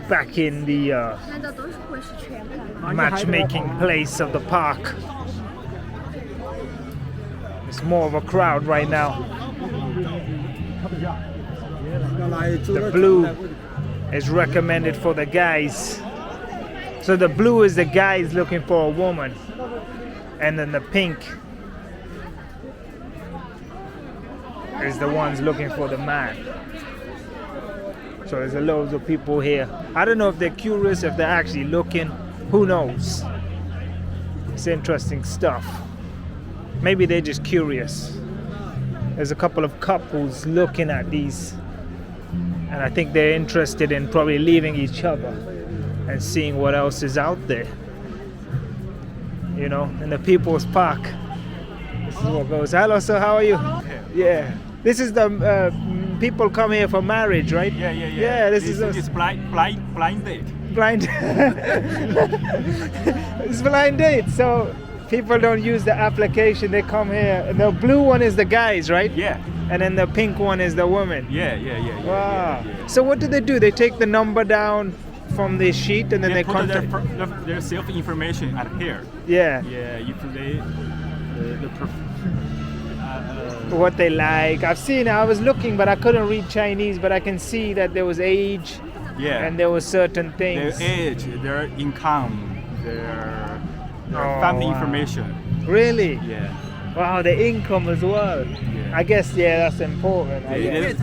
back in the matchmaking place of the park. It's more of a crowd right now. The blue is recommended for the guys. So the blue is the guys looking for a woman, and then the pink is the ones looking for the man. So there's a loads of people here. I don't know if they're curious, if they're actually looking. Who knows? It's interesting stuff. Maybe they're just curious. There's a couple of couples looking at these, and I think they're interested in probably leaving each other and seeing what else is out there. You know, in the People's Park. This is what goes. Hello, sir, how are you? Yeah. This is the people come here for marriage, right? Yeah. Yeah, this is blind date. blind. It's blind date. So people don't use the application. They come here. The blue one is the guys, right? Yeah. And then the pink one is the woman. Yeah. Wow. So what do? They take the number down from the sheet and then they put contact. their self information at here. Yeah. Yeah. If they What they like. I was looking, but I couldn't read Chinese, but I can see that there was age. Yeah. And there were certain their things. age, their income, their family wow. information. Really? Yeah. Wow, the income as well. Yeah. I guess, yeah, that's important. I guess.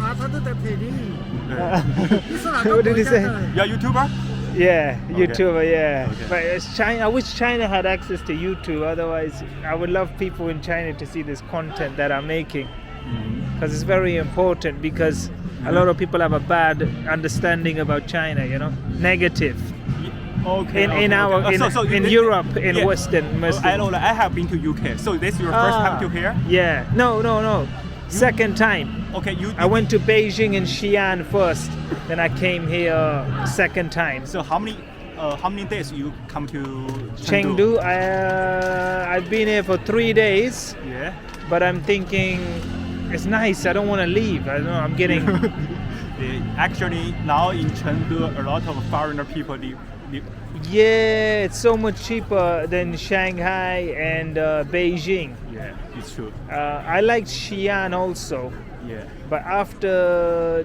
What did he say? You're a YouTuber? Yeah, Okay. YouTuber, yeah. Okay. But it's China. I wish China had access to YouTube. Otherwise, I would love people in China to see this content that I'm making, because it's very important. Because a lot of people have a bad understanding about China. You know, negative. Okay. In Okay. Europe, in yeah. Western Muslim. I know. I have been to UK. So this is your first time to here? Yeah. No. Second time. Okay. I went to Beijing and Xi'an first, then I came here second time. So how many days you come to Chengdu, I've been here for 3 days, Yeah. but I'm thinking it's nice. I don't want to leave. I don't know. I'm getting. Actually, now in Chengdu, a lot of foreigner people live. Yeah, it's so much cheaper than Shanghai and Beijing. Yeah, it's true. I liked Xi'an also, Yeah. but after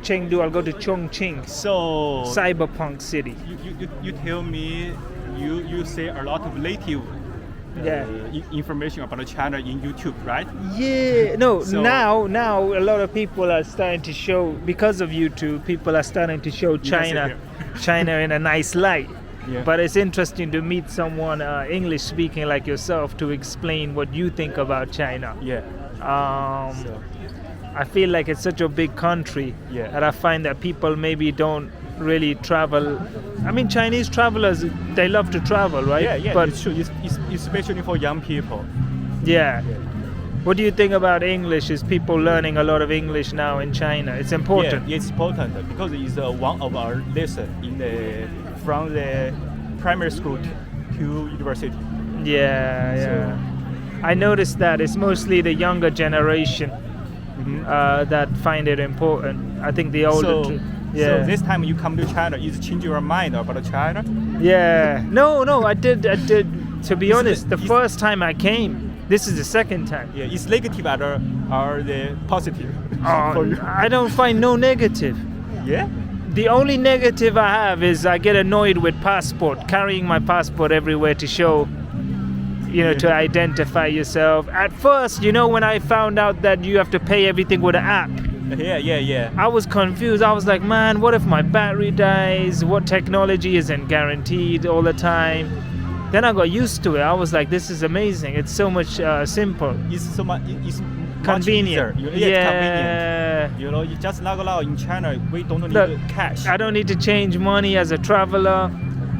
Chengdu, I'll go to Chongqing, So cyberpunk city. you tell me you say a lot of native Yeah. information about China in YouTube, right? Yeah, no, So- now a lot of people are starting to show, because of YouTube, people are starting to show China in a nice light. Yeah. But it's interesting to meet someone English speaking like yourself to explain what you think about China. Yeah. So, I feel like it's such a big country Yeah. that I find that people maybe don't really travel. I mean, Chinese travelers, they love to travel, right? yeah, But it's true. It's especially for young people. yeah. What do you think about English? Is people learning a lot of English now in China? It's important. Yeah, it's important because it's one of our lesson from the primary school to university. Yeah. I noticed that it's mostly the younger generation that find it important. I think the older. So this time you come to China, is change your mind about China? Yeah. No. I did. To be honest, the it's- first time I came. This is the second time. Yeah, it's negative or the positive for you. I don't find no negative. Yeah. The only negative I have is I get annoyed with passport, carrying my passport everywhere to show, to identify yourself. At first, when I found out that you have to pay everything with an app, Yeah. I was confused. I was like, man, what if my battery dies? What technology isn't guaranteed all the time? Then I got used to it. I was like, this is amazing. It's so much simple. It's so much. It's Convenient. Much easier. It's convenient. You just like now in China, we don't need Look, cash. I don't need to change money as a traveler.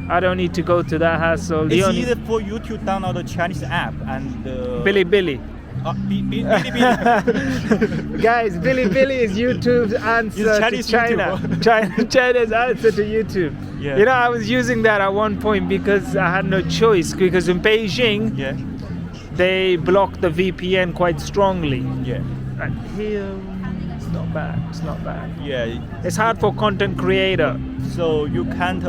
I don't need to go to that hassle. It's easy for you to download the Chinese app and Bilibili. Bilibili. Guys, Bilibili is YouTube's answer It's to Chinese China. China's answer to YouTube. Yeah. I was using that at one point because I had no choice. Because in Beijing, Yeah. they block the VPN quite strongly. Yeah. And here, not bad. It's not bad. Yeah. It's hard for content creator. So you can't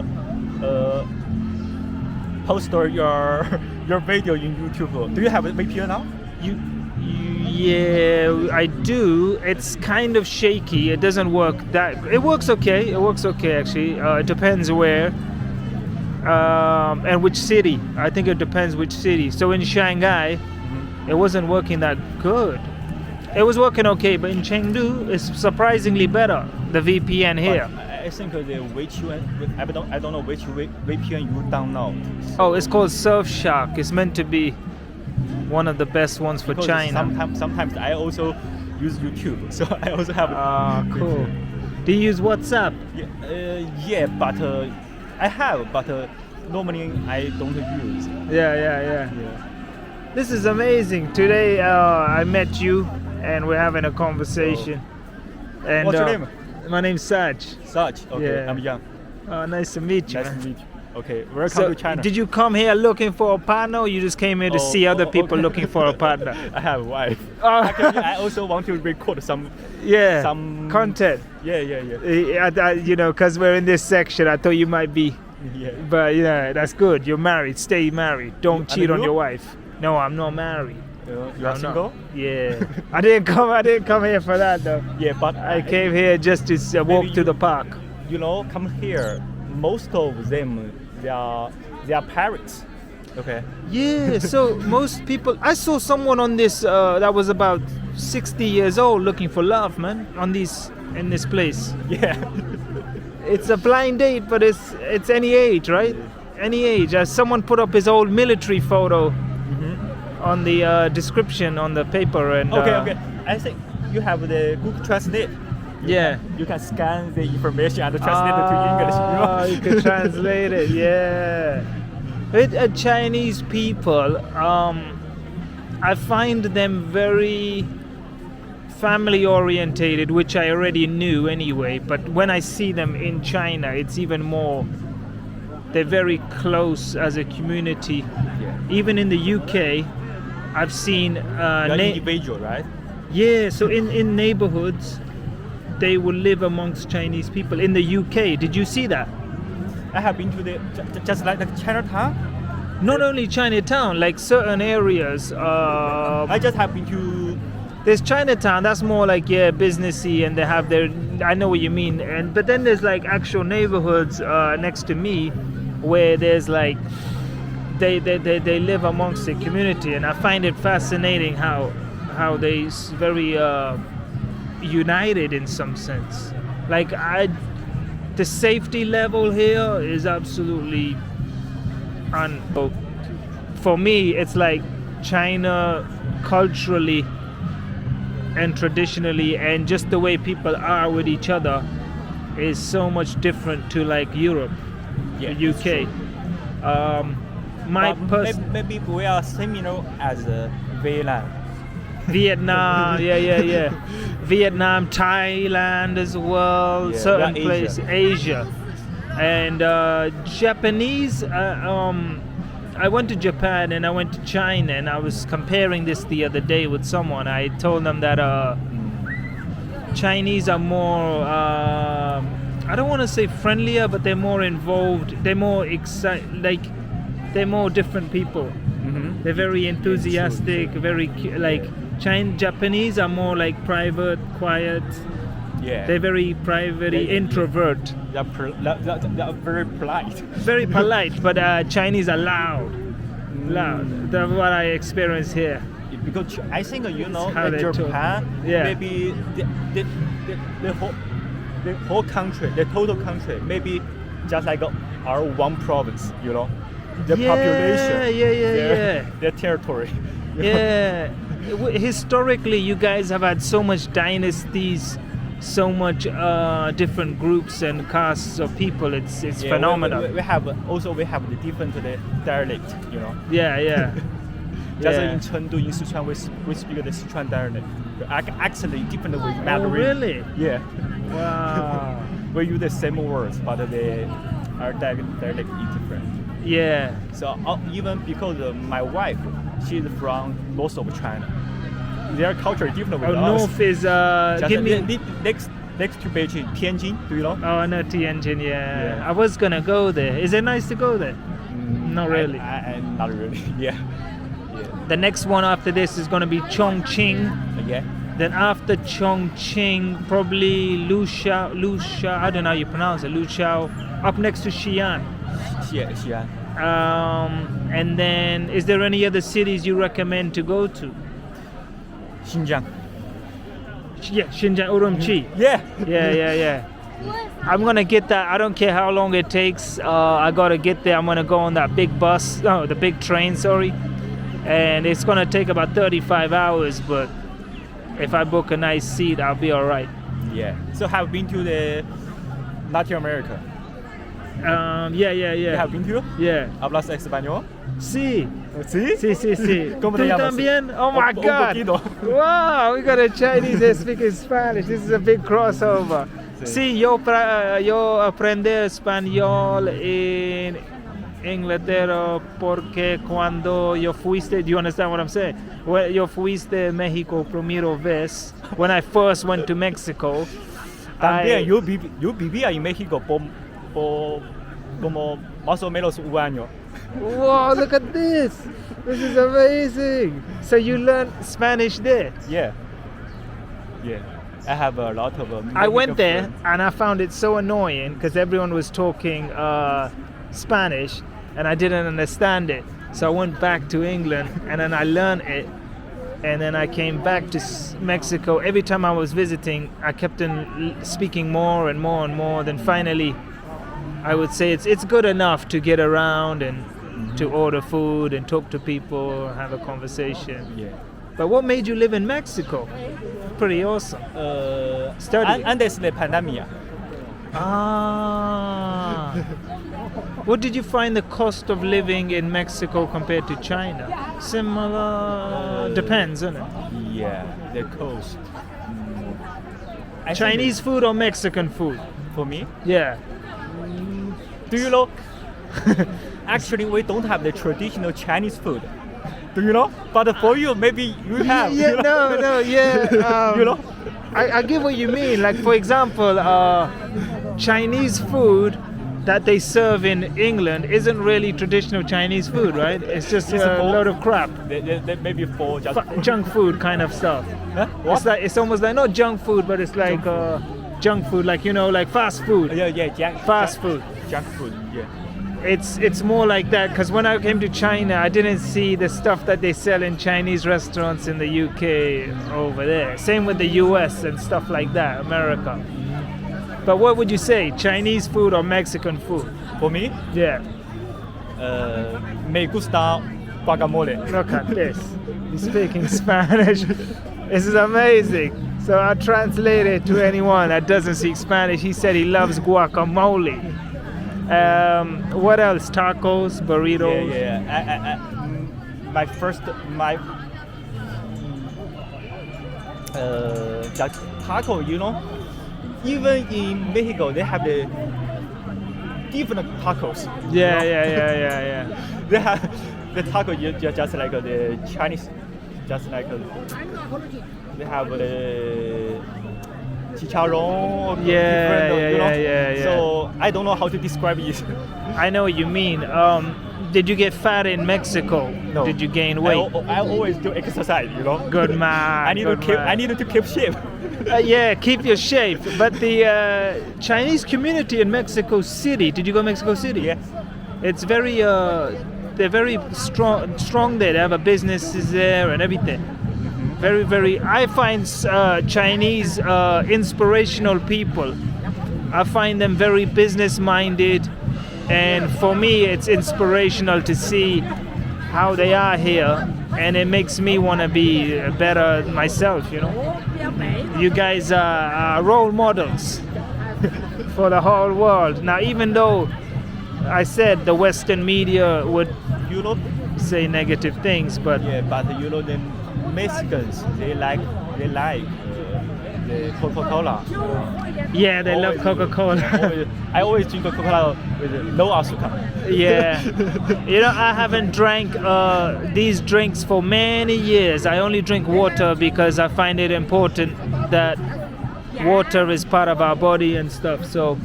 post your video in YouTube. Do you have a VPN now? Yeah, I do. It's kind of shaky. It doesn't work that. It works okay. It works okay actually. It depends where and which city. I think it depends which city. So in Shanghai, it wasn't working that good. It was working okay, but in Chengdu, it's surprisingly better. The VPN here. But I think the VPN. I don't know which VPN you download. Oh, it's called Surfshark. It's meant to be one of the best ones for Because China. Sometimes I also use YouTube, so I also have. Cool. Do you use WhatsApp? Yeah, but I have, but normally I don't use. Yeah. This is amazing. Today I met you and we're having a conversation. And What's your name? My name's Saj. Such. Okay, Yeah. I'm young. Nice to meet you. Nice man. to meet you. Okay, welcome So, to China. did you come here looking for a partner or you just came here to see other people okay. looking for a partner? I have a wife. Oh. Actually, I also want to record some. Yeah, Some- content. Yeah. You know, because we're in this section, I thought you might be. Yeah. But yeah, that's good. You're married. Stay married. Don't And cheat on you? your wife. No, I'm not married. You I'm are not. single? Yeah. I didn't come here for that though. Yeah, but I came here just to walk maybe to the you- park. You know, come here. Most of them, they are parents. Okay. Yeah, so most people. I saw someone on this that was about 60 years old looking for love, man. In this place. Yeah. It's a blind date, but it's any age, right? Any age. Someone put up his old military photo on the description on the paper, and Okay. I think you have the Google Translate. Yeah. You can scan the information and translate it to English. You can translate it, yeah. With Chinese people, I find them very family orientated, which I already knew anyway. But when I see them in China, it's even more. They're very close as a community. Yeah. Even in the UK, I've seen. You're individual, right? Yeah, so in neighborhoods, they will live amongst Chinese people. In the UK, did you see that? I have been to the just like the Chinatown. Not only Chinatown, like certain areas. I just have been to. There's Chinatown, that's more like businessy, and they have their. I know what you mean. But then there's like actual neighborhoods next to me, where there's like they live amongst the community, and I find it fascinating how they very united in some sense. Like the safety level here is absolutely for me, it's like China culturally and traditionally, and just the way people are with each other is so much different to like Europe, UK. Maybe we are similar as Vietnam. Vietnam, yeah. Vietnam, Thailand as well, Yeah, certain we are places, Asia. And Japanese, I went to Japan and I went to China, and I was comparing this the other day with someone. I told them that Chinese are more, I don't want to say friendlier, but they're more involved, they're more they're more different people. They're very enthusiastic, very like Japanese are more like private, quiet. Yeah. They're very private, introvert. They're very polite. Very polite, but Chinese are loud. That's what I experience here. Because I think how they talk. Japan, Yeah. maybe the whole country, the total country, maybe just like our one province, the population, their territory. Yeah. Historically, you guys have had so much dynasties, so much different groups and castes of people. It's phenomenal. We have the different dialect, Yeah. Just Yeah. in Chengdu, in Sichuan, we speak the Sichuan dialect. Actually, different with Oh, Mandarin. really? Yeah. Wow. We use the same words, but our dialect is different. Yeah. So even because my wife, she's from north of China. their culture is different with us. North is Just give me. next to Beijing, Tianjin. Do you know? Oh, I know Tianjin. Yeah. Yeah. I was gonna go there. Is it nice to go there? Not really. Not really. Yeah. The next one after this is gonna be Chongqing. Yeah. Then after Chongqing, probably Luxiao. I don't know how you pronounce it. Luxiao. Up next to Xi'an. Xi'an. And then, is there any other cities you recommend to go to? Xinjiang. Yeah, Xinjiang, Urumqi. Yeah. Yeah. I'm gonna get that. I don't care how long it takes. I gotta get there. I'm gonna go on that big bus. Oh, the big train. Sorry. And it's gonna take about 35 hours. But if I book a nice seat, I'll be all right. Yeah. So have been to the Latin America? Yeah. You have been to? Yeah. ¿Hablas español? Sí. Sí. Sí. ¿Cómo te ¿Tú llamas? también? Oh my Un God. poquito. Wow, we got a Chinese that speaking Spanish. This is a big crossover. Sí, yo aprendí español en Inglaterra porque cuando yo fuiste, do you understand what I'm saying? Well, yo fuiste a México primero vez, when I first went to Mexico. También yo vivía en México por como más o menos un año. Wow, look at this. This is amazing. So you learned Spanish there? Yeah. I have a lot of. I went Mexican there friends. and I found it so annoying because everyone was talking Spanish and I didn't understand it. So I went back to England and then I learned it. And then I came back to Mexico. Every time I was visiting, I kept on speaking more and more and more. Then finally, I would say it's good enough to get around and to order food and talk to people, have a conversation. Yeah. But what made you live in Mexico? Pretty awesome. Study. Antes de pandemia. Ah. What did you find the cost of living in Mexico compared to China? Similar? Depends, isn't it? Yeah, the coast. I think Chinese food or Mexican food? for me. Yeah. Do you know? Actually, we don't have the traditional Chinese food. Do you know? But for you, maybe you have. Yeah, you know? no, yeah. You know? I get what you mean. Like, for example, Chinese food that they serve in England isn't really traditional Chinese food, right? It's just It's a for- load of crap. They maybe for just. Junk food kind of stuff. Huh? What? It's almost like not junk food, but it's like junk food, like like fast food. Yeah. Fast food. Junk food. Yeah. It's more like that because when I came to China, I didn't see the stuff that they sell in Chinese restaurants in the UK over there. Same with the US and stuff like that, America. But what would you say, Chinese food or Mexican food? For me, Yeah, me gusta guacamole. look at this. He's speaking Spanish. This is amazing. So I'll translate it to anyone that doesn't speak Spanish. He said he loves guacamole. What else? Tacos, burritos. Yeah. Taco, you know, even in Mexico they have the different tacos. you know? Yeah. They have the taco just like the Chinese, just like they have the chicharron. Yeah, different, you know? yeah. So I don't know how to describe it. I know what you mean. Did you get fat in Mexico? No. Did you gain weight? I always do exercise, you know. Good man. I need to keep shape. Yeah, keep your shape. But the Chinese community in Mexico City. Did you go to Mexico City? Yes. It's very. They're very strong there. They have a businesses there and everything. Very. I find Chinese inspirational people. I find them very business-minded, and for me, it's inspirational to see how they are here, and it makes me want to be better myself. You know, you guys are role models for the whole world. Now, even though I said the Western media would You know, say negative things, but yeah, but you know the Mexicans they like the Coca-Cola. Yeah, they love Always- Coca-Cola. I always drink Coca-Cola with no asuka. Yeah. You know, I haven't drank these drinks for many years. I only drink water because I find it important that water is part of our body and stuff. So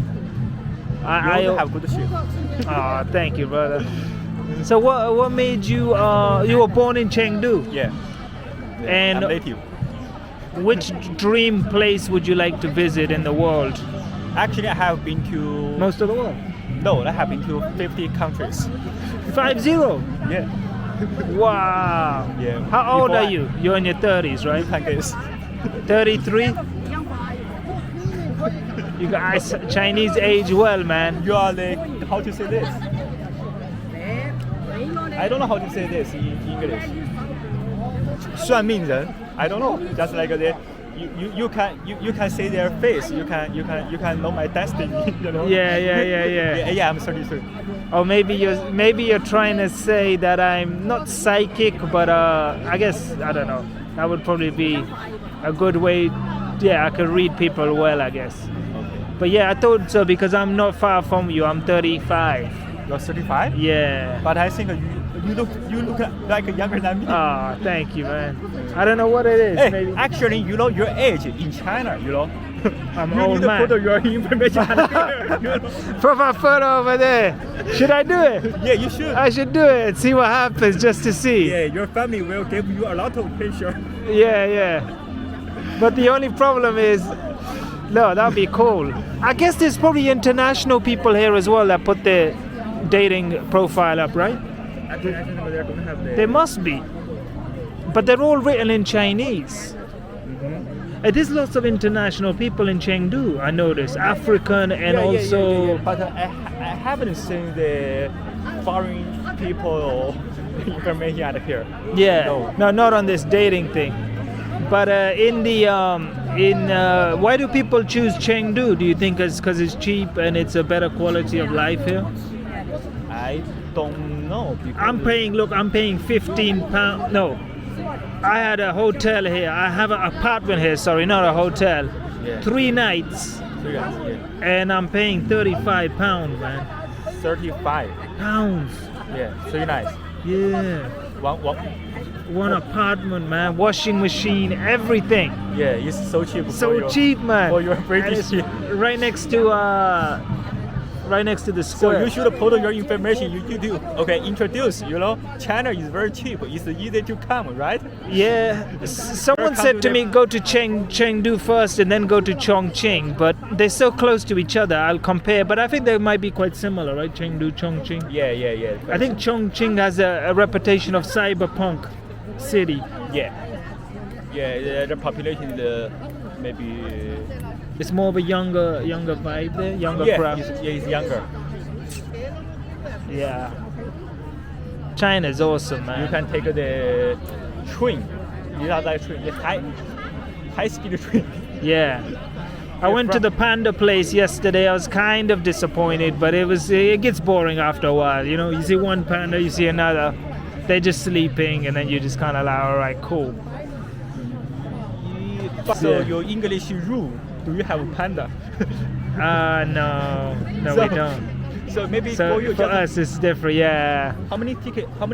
You I also have good shape. oh, thank you, brother. So what made you you were born in Chengdu? Yeah. And I'm native. which dream place would you like to visit in the world? Actually, I have been to Most of the world. no, I have been to 50 countries. 50. Yeah. Wow. Yeah. How old Before are I- you? You're in your 30s, right? You can guess. 33? You guys Chinese age well, man. You are the how to say this? I don't know how to say this in English. 算命人. I don't know. Just like you can see their face. You can know my destiny. You know. Yeah. Yeah. I'm 33. Or maybe you're trying to say that I'm not psychic, but I guess I don't know. That would probably be a good way. Yeah, I could read people well, I guess. But yeah, I thought so because I'm not far from you. I'm 35. You're 35. Yeah. But I think you look like younger than me. Oh, thank you, man. I don't know what it is. Hey, Maybe actually, you know your age in China. You know. I'm you old need to man. put your information here. You know? Profile photo over there. Should I do it? Yeah, you should. I should do it and see what happens just to see. Yeah, your family will give you a lot of picture. Yeah. But the only problem is, no, that'd be cool. I guess there's probably international people here as well that put their dating profile up, right? I think they're gonna have the. There must be. But they're all written in Chinese. There's lots of international people in Chengdu, I noticed. African and also... But I haven't seen the foreign people information out here. Yeah, No. no, not on this dating thing. But why do people choose Chengdu? Do you think it's because it's cheap and it's a better quality of life here? I don't know. I'm paying 15 pounds. No, I had a hotel here. I have an apartment here. Sorry, not a hotel. Yeah. 3 nights, Yeah. and I'm paying 35 pounds, man. 35. Pounds. Yeah, so nice. Yeah. One apartment, man. Washing machine, everything. Yeah, it's so cheap. So cheap, man. For your And British. it's right next to the So square. you should put your information. You do. Okay, introduce. You know, China is very cheap. It's easy to come, right? Yeah, someone said to me go to Chengdu first and then go to Chongqing, but they're so close to each other. I'll compare, but I think they might be quite similar, right? Chengdu, Chongqing. Yeah. I think Chongqing has a reputation of cyberpunk city. Yeah. The population is maybe. It's more of a younger vibe there, younger Yeah, crowd. it's younger. Yeah. China's awesome, man. You can take the train. You know that train, the high speed train. Yeah. I went to the panda place yesterday. I was kind of disappointed, but it gets boring after a while. You know, you see one panda, you see another. They're just sleeping, and then you just kind of like, all right, cool. So Yeah. your English rule, do you have a panda? No, So- we don't. So maybe So for you, for just us, it's different. Yeah. how many ticket? How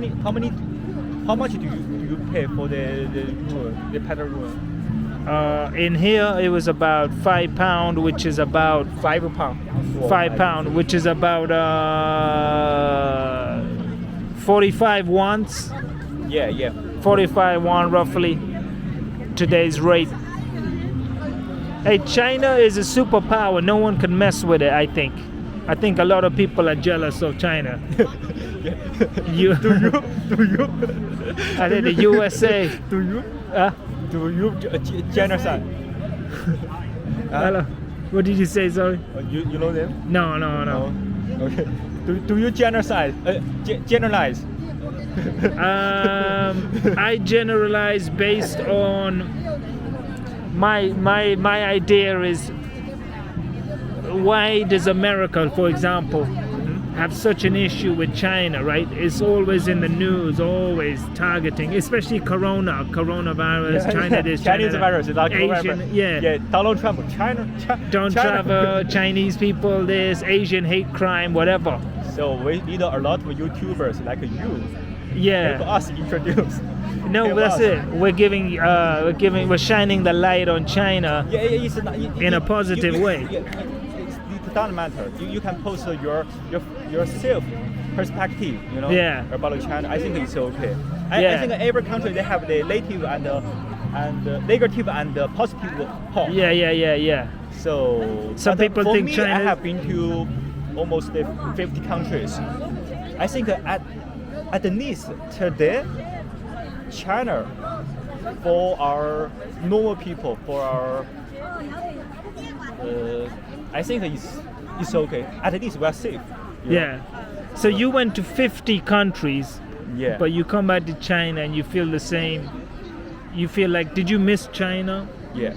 much do you pay for the panda rule? In here, it was about £5, which is about £5. £5, which is about 45 wons. Yeah. 45 won roughly. Today's rate. Hey, China is a superpower. No one can mess with it, I think. I think a lot of people are jealous of China. You, Do you? I think the USA. Do you? Do you genocide? Hello. What did you say, sorry? You know them? No. Okay. Do you genocide? Generalize? I generalize based on my idea is why does America, for example, have such an issue with China, right? It's always in the news, always targeting, especially coronavirus, China this, Chinese China virus is like Asian, yeah. Donald Trump, China. don't travel, Chinese people, this, Asian hate crime, whatever. So we need a lot of YouTubers like you. Help Yeah. us introduce. No, Help but that's us. it. We're shining the light on China. Yeah, it's not, In a positive way. It doesn't matter. You can post your self perspective, you know, Yeah. about China. I think it's okay. Yeah. I think every country they have the negative and negative and positive part. Yeah. So Some but people for think me, China- I have been to almost 50 countries. I think at least today, China, for our normal people, for our I think it's okay. At least we are safe. you know? Yeah. So you went to 50 countries, Yeah. but you come back to China and you feel the same. You feel like, did you miss China? Yeah.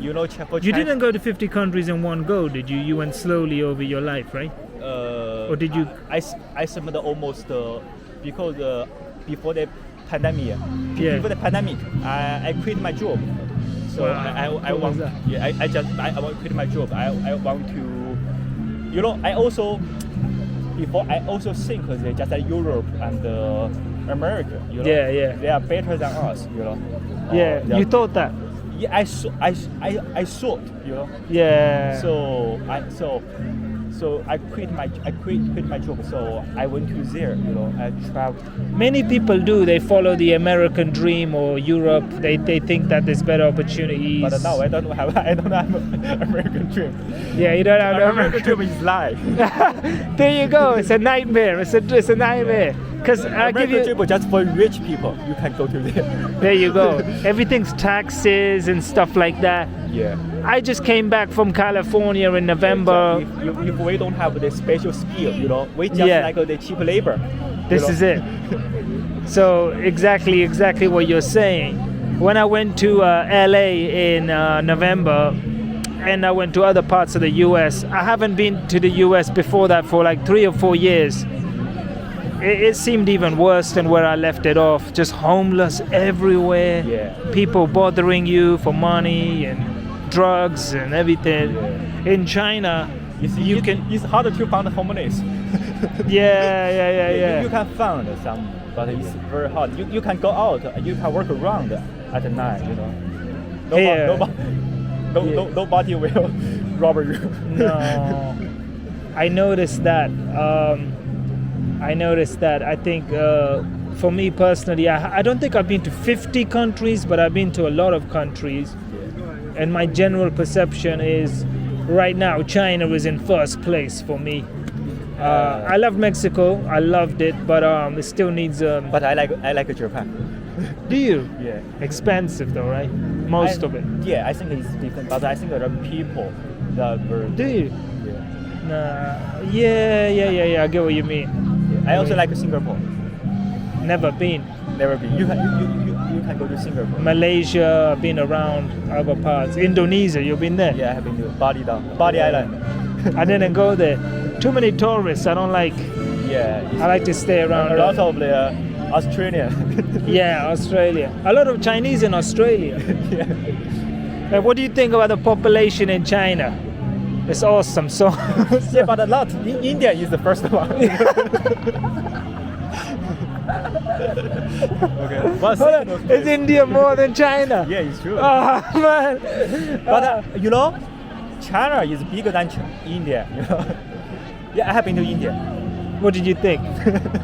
You know, for You China, didn't go to 50 countries in one go, did you? You went slowly over your life, right? Or did you? I submitted almost because before the pandemic. Yeah. Before the pandemic, I quit my job. So Wow. I What want. was that? Yeah. I want to quit my job. I want to. You know, I also think that just like Europe and America. You know. Yeah. They are better than us. You know. Yeah. They are- You thought that? Yeah, I thought, you know. Yeah. So I quit my job. So I went to there, you know. I traveled. Many people do. They follow the American dream or Europe. They think that there's better opportunities. But now I don't have American dream. Yeah, you don't have American dream is lie. There you go. It's a nightmare. It's a nightmare. Because I give American you. dream is just for rich people. You can go to there. There you go. Everything's taxes and stuff like that. Yeah. I just came back from California in November. If we don't have the special skill, you know, we just Yeah. like the cheap labor. This is it. So exactly what you're saying. When I went to LA in November, and I went to other parts of the US, I haven't been to the US before that for like 3 or 4 years. It seemed even worse than where I left it off. Just homeless everywhere. Yeah. People bothering you for money and drugs and everything. Yeah. In China, you can. It's harder to find homeless. Yeah. You can find some, but it's very hard. You can go out, you can work around at night, you know. Here. Nobody will rob you. No, I noticed that. I think for me personally, I don't think I've been to 50 countries, but I've been to a lot of countries. And my general perception is right now China is in first place for me. I love Mexico. I loved it, but it still needs. But I like Japan. Do you? Yeah. Expensive though, right? Most of it. Yeah, I think it's different, but I think there are people that were. Do you? Yeah. Nah. Yeah. I get what you mean. I also like Singapore. Never been. Never been. You can go to Singapore. Malaysia, I've been around other parts. Indonesia, you've been there? Yeah, I have been to Bali Island. I didn't go there. Too many tourists. I don't like. Yeah. I like to stay around. A lot of the Australian. Yeah, Australia. A lot of Chinese in Australia. Yeah. Like, what do you think about the population in China? It's awesome. So. Yeah, but a lot. India is the first one. Okay. But Hold on, is India more than China? Yeah, it's true. Oh man. But you know, China is bigger than India. You know. Yeah, I have been to India. What did you think?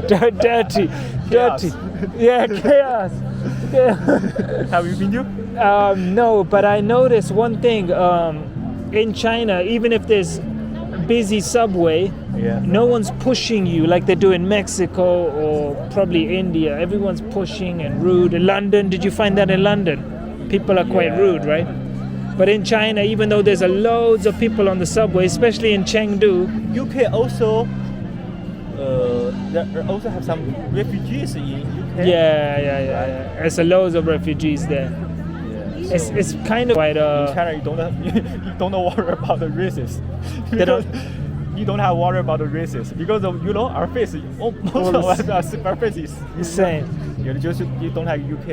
Dirty. Chaos. Yeah, chaos. Yeah. Have you been to? No, but I noticed one thing. In China, even if there's busy subway, Yeah. no one's pushing you like they do in Mexico or probably India. Everyone's pushing and rude. In London, did you find that in London? People are quite Yeah. rude, right? But in China, even though there's loads of people on the subway, especially in Chengdu, UK also. There also have some refugees in UK. yeah. There's loads of refugees there. Yeah. It's kind of quite in China, you don't worry about the races. They don't- you don't have worry about the races because of, you know, our face, most of us, our face is Same. you don't have UK,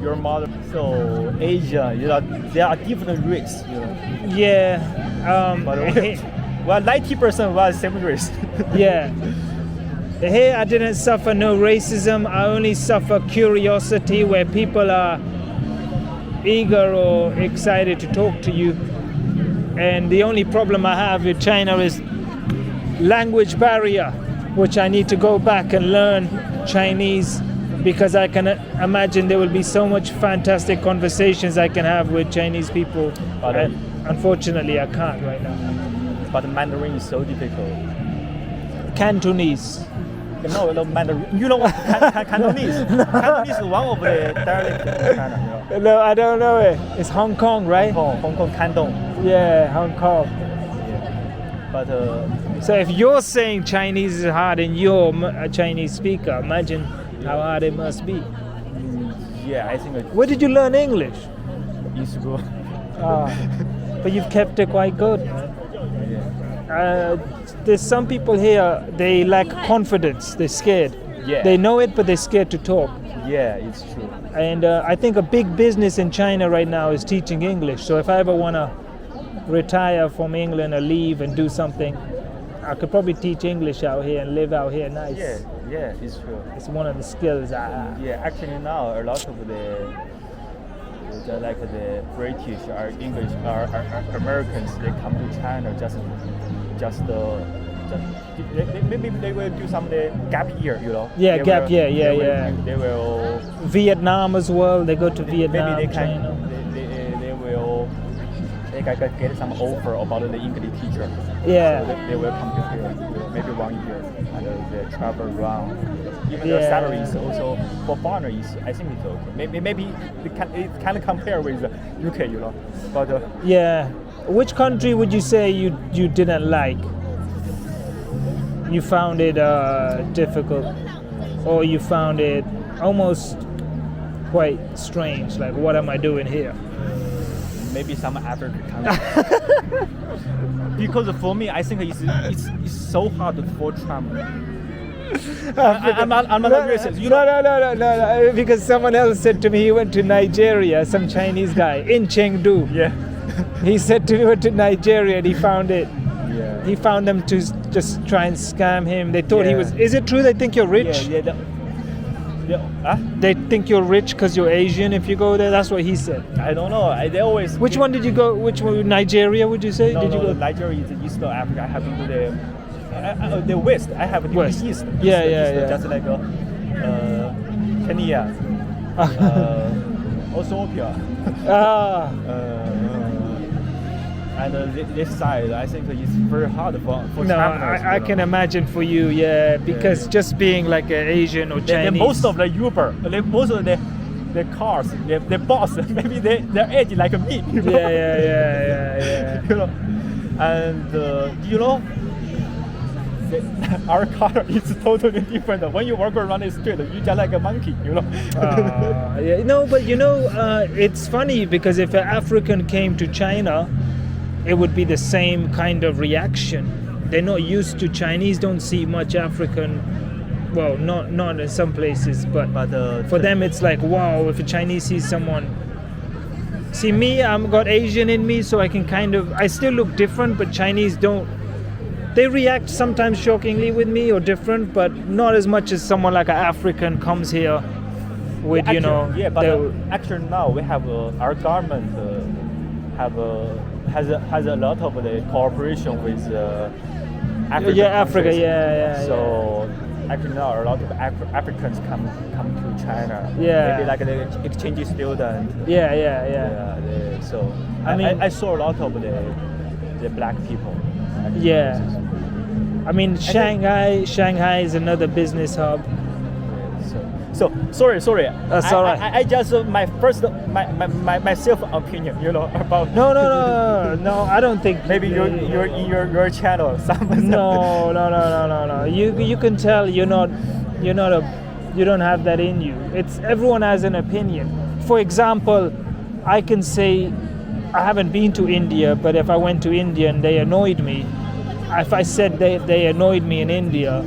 your mother. So Asia, you know, there are different races, you know. Yeah. But well, 90% was same race. Yeah. Here I didn't suffer no racism. I only suffer curiosity where people are eager or excited to talk to you. And the only problem I have with China is language barrier, which I need to go back and learn Chinese, because I can imagine there will be so much fantastic conversations I can have with Chinese people. But And unfortunately, I can't right now. but Mandarin is so difficult. Cantonese. No, Mandarin. You know what? Cantonese. Cantonese is one of the dialects of China. You know. No, I don't know it. It's Hong Kong, right? Hong Kong, Canton. Yeah, Hong Kong. Yeah. But So if you're saying Chinese is hard and you're a Chinese speaker, imagine how hard it must be. yeah, I think Where did you learn English? in school. But you've kept it quite good. Yeah. There's some people here, they lack confidence. They're scared. Yeah. They know it, but they're scared to talk. Yeah, it's true. And I think a big business in China right now is teaching English. So if I ever want to retire from England or leave and do something, I could probably teach English out here and live out here nice. Yeah, it's true. It's one of the skills I have. Yeah, actually now a lot of the British or English or Americans, they come to China maybe they will do some gap year, you know. Yeah, gap year, They will Vietnam as well. They go to Vietnam, maybe they can China. they will get some offer about the English teacher. Yeah. So they will come to here, maybe 1 year, and they travel around. Even their salary is also for foreigners, I think it's okay. Maybe it can compare with the UK, you know. But Yeah. Which country would you say you didn't like? You found it difficult, or you found it almost quite strange? Like, what am I doing here? maybe some African country. Because for me, I think it's so hard for Trump. I'm not racist. You know? No. Because someone else said to me he went to Nigeria, some Chinese guy in Chengdu. Yeah. He said to me he went to Nigeria and he found it. Yeah. He found them to just try and scam him. They thought he Yeah. was. Is it true they think you're rich? They think you're rich because you're Asian if you go there. That's what he said. I don't know. They always. Which one did you go? Which one? Nigeria? Would you say? No, did you go? Nigeria is East Africa. I have been to the West. I have been West. to East. Yeah. Just like Kenya, Ethiopia. And this side, I think it's very hard for No, travelers. I can imagine for you, yeah, because just being like an Asian or Chinese. Most of the Uber, most of the cars, the boss, maybe they're edgy like me. You know? Yeah. You know, and you know, our car is totally different. When you walk around the street, you just like a monkey, you know. Yeah. No, but you know, it's funny because if an African came to China, it would be the same kind of reaction. They're not used to Chinese. Don't see much African. Well, not in some places, but for them it's like, wow, if a Chinese sees someone. See me, I've got Asian in me, so I can I still look different, but Chinese don't. They react sometimes shockingly with me or different, but not as much as someone like an African comes here with, actually, you know. Yeah, but actually now we have our government has a lot of the cooperation with African Africa, countries. yeah. So actually now a lot of Africans come to China. Yeah. Maybe like the exchange student. Yeah. So I mean- I saw a lot of the black people. actually. Yeah. I mean, Shanghai is another business hub. So sorry. That's all right. I just my self opinion, you know, about. No. I don't think. Maybe you're in your channel. No. You can tell you don't have that in you. Everyone has an opinion. For example, I can say I haven't been to India, but if I went to India and they annoyed me, if I said they annoyed me in India,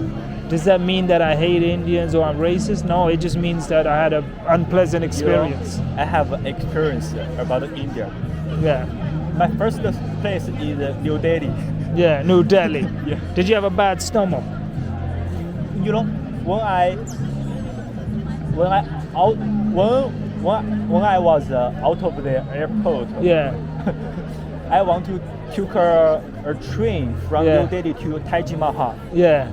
does that mean that I hate Indians or I'm racist? No, it just means that I had an unpleasant experience. You know, I have an experience about India. Yeah. My first place is New Delhi. Yeah, New Delhi. Yeah. Did you have a bad stomach? You know, when I was out of the airport, Yeah. I want to took a train from Yeah. New Delhi to Taj Mahal. Yeah.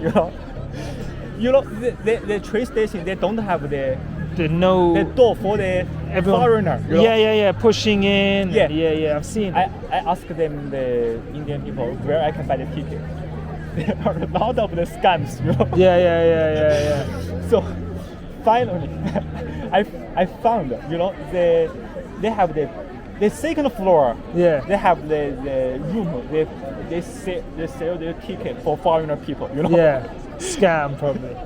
You know, the train station, they don't have the No. door for the Everyone. foreigner. You know? Yeah. Pushing in. Yeah. Yeah. I've seen. I asked them, the Indian people, where I can buy the ticket. There are a lot of the scams, you know. Yeah. So finally, I found, you know, they have the second floor. Yeah. They have the room. They sell the ticket for foreigner people, you know. Yeah. Scam probably.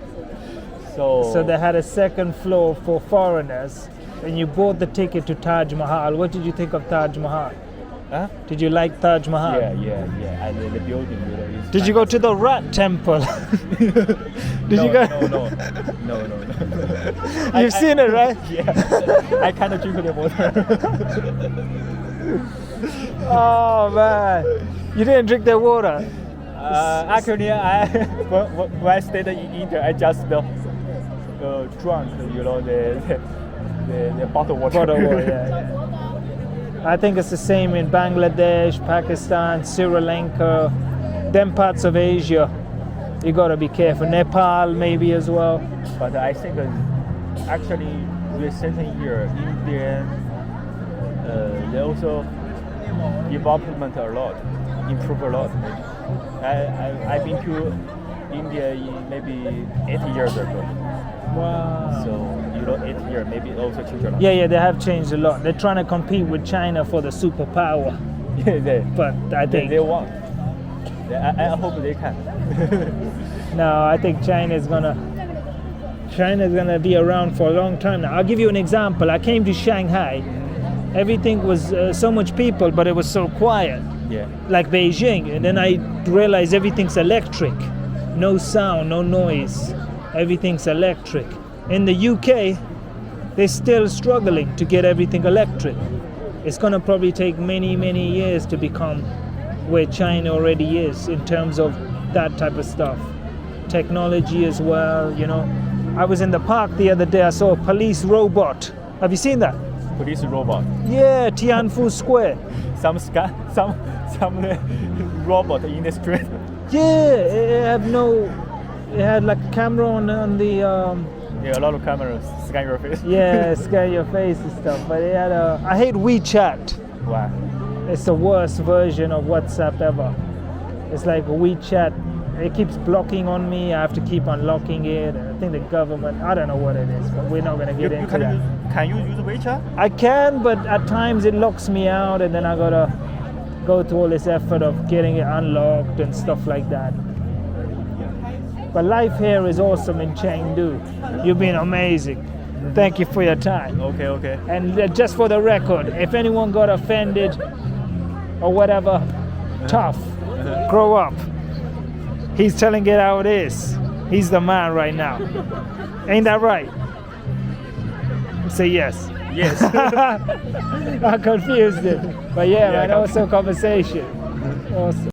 So they had a second floor for foreigners, and you bought the ticket to Taj Mahal. What did you think of Taj Mahal? Huh? Did you like Taj Mahal? Yeah. And the building, you know, is Did you go to the Rat Temple? Did you go? No. You've seen it, right? Yeah. I kind of drink the water. Oh man, you didn't drink that water. Actually, when I stayed in India, I just drank, you know, the bottled water. Bottled water, yeah. I think it's the same in Bangladesh, Pakistan, Sri Lanka, them parts of Asia. You gotta be careful. Nepal maybe as well. But I think actually recent year, India, they also development a lot, improve a lot. Maybe. I've been to India in maybe 8 years ago. Wow. So, you know, 8 years, maybe it also changed a lot. Yeah, they have changed a lot. They're trying to compete with China for the superpower. Yeah, But I think they want. I hope they can. no, I think China's gonna be around for a long time now. I'll give you an example. I came to Shanghai. Everything was so much people, but it was so quiet. Yeah. Like Beijing, and then I realized everything's electric. No sound, no noise. Everything's electric. In the UK, they're still struggling to get everything electric. It's gonna probably take many, many years to become where China already is in terms of that type of stuff. Technology as well, you know. I was in the park the other day, I saw a police robot. Have you seen that? Police robot. Yeah, Tianfu Square. Some robot in the street. Yeah, it had like a camera on the Yeah, a lot of cameras scan your face. yeah, scan your face and stuff. But it had I hate WeChat. Wow. It's the worst version of WhatsApp ever. It's like WeChat. It keeps blocking on me. I have to keep unlocking it. I think the government, I don't know what it is, but we're not going to get into that. Can you use WeChat? I can, but at times it locks me out, and then I got to go through all this effort of getting it unlocked and stuff like that. But life here is awesome in Chengdu. You've been amazing. Thank you for your time. Okay. And just for the record, if anyone got offended or whatever, tough, grow up. He's telling it how it is. He's the man right now. Ain't that right? Say yes. Yes. I confused it. But yeah, man, awesome conversation. Awesome.